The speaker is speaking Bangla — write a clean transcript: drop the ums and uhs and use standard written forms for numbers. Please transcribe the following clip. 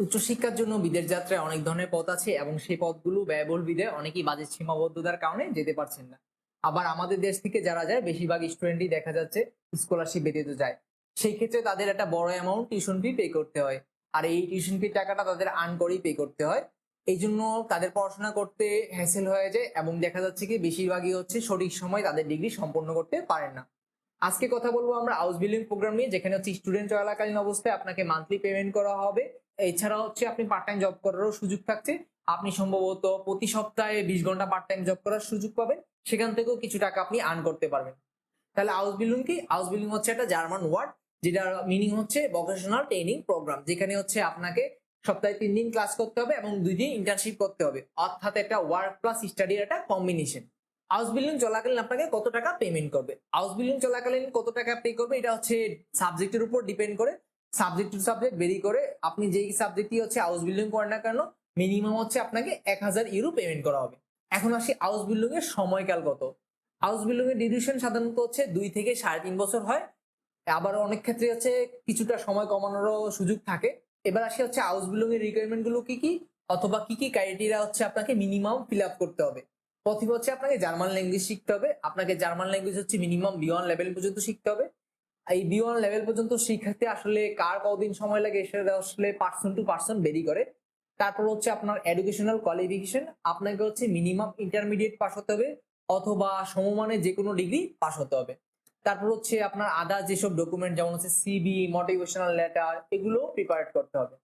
উচ্চশিক্ষার জন্য বিদেশ যাত্রায় অনেক ধরনের পথ আছে এবং সেই পথগুলো ব্যয়বহুল বিধায় অনেকেই বাজেট সীমাবদ্ধতার কারণে যেতে পারছেন না। আবার আমাদের দেশ থেকে যারা যায় বেশিরভাগ স্টুডেন্টই দেখা যাচ্ছে স্কলারশিপ ব্যতীত যায়। সেই ক্ষেত্রে তাদের একটা বড় অ্যামাউন্ট টিউশন ফি পে করতে হয়। আর এই টিউশন ফির টাকাটা তাদের আর্ন করেই পে করতে হয়। এই জন্য তাদের পড়াশোনা করতে হ্যাসেল হয়ে যায় এবং দেখা যাচ্ছে কি বেশিরভাগই হচ্ছে সঠিক সময় তাদের ডিগ্রি সম্পন্ন করতে পারেন না। আজকে কথা বলবো আমরা হাউস বিল্ডিং প্রোগ্রাম নিয়ে, যেখানে হচ্ছে স্টুডেন্ট চলাকালীন অবস্থায় আপনাকে মান্থলি পেমেন্ট করা হবে। এছাড়া হচ্ছে আপনি পার্ট টাইম জব করারও সুযোগ থাকছে। আপনি সম্ভবত প্রতি সপ্তাহে 20 ঘন্টা পার্ট টাইম জব করার সুযোগ পাবেন। সেখান থেকেও কিছু টাকা আপনি আর্ন করতে পারবেন। তাহলে হাউস বিল্ডিং কি? হাউস বিল্ডিং হচ্ছে একটা জার্মান ওয়ার্ড, যেটার মিনিং হচ্ছে ভোকেশনাল ট্রেনিং প্রোগ্রাম, যেখানে হচ্ছে আপনাকে সপ্তাহে 3 দিন ক্লাস করতে হবে এবং 2 দিন ইন্টার্নশিপ করতে হবে, অর্থাৎ একটা ওয়ার্ক প্লাস স্টাডির একটা কম্বিনেশন। হাউস বিল্ডিং চলাকালীন আপনাকে কত টাকা পেমেন্ট করবে, হাউস বিল্ডিং চলাকালীন কত টাকা পে করবে, এটা হচ্ছে সাবজেক্টের উপর ডিপেন্ড করে। সাবজেক্ট টু সাবজেক্ট ভেরি করে। আপনি যেই সাবজেক্টই হচ্ছে হাউস বিল্ডিং করেন না কেন, মিনিমাম হচ্ছে আপনাকে 1000 ইউরো পেমেন্ট করা হবে। এখন আসি হাউস বিল্ডিং এর সময়কাল কত। হাউস বিল্ডিং এর ডিউরেশন সাধারণত হচ্ছে 2 থেকে 3.5 বছর হয়। আবার অনেক ক্ষেত্রে হচ্ছে কিছুটা সময় কমানোরও সুযোগ থাকে। এবার আসি হচ্ছে হাউস বিল্ডিং এর রিকোয়ারমেন্ট গুলো কি কি, অথবা কি কি ক্রাইটেরিয়া হচ্ছে আপনাকে মিনিমাম ফিল আপ করতে হবে। প্রথমে হচ্ছে আপনাকে জার্মান ল্যাঙ্গুয়েজ শিখতে হবে। আপনাকে জার্মান ল্যাঙ্গুয়েজ হচ্ছে মিনিমাম B1 লেভেল পর্যন্ত শিখতে হবে। এই B1 লেভেল পর্যন্ত শিখাতে আসলে কার কতদিন সময় লাগে সেটা আসলে পার্সন টু পার্সন ভেরি করে। তারপর হচ্ছে আপনার এডুকেশনাল কোয়ালিফিকেশন, আপনাকে হচ্ছে মিনিমাম ইন্টারমিডিয়েট পাস হতে হবে অথবা সমমানের যে কোনো ডিগ্রি পাস হতে হবে। তারপর হচ্ছে আপনার আদার যেসব ডকুমেন্ট, যেমন হচ্ছে সিভি, মোটিভেশনাল লেটার, এগুলো প্রিপারেট করতে হবে।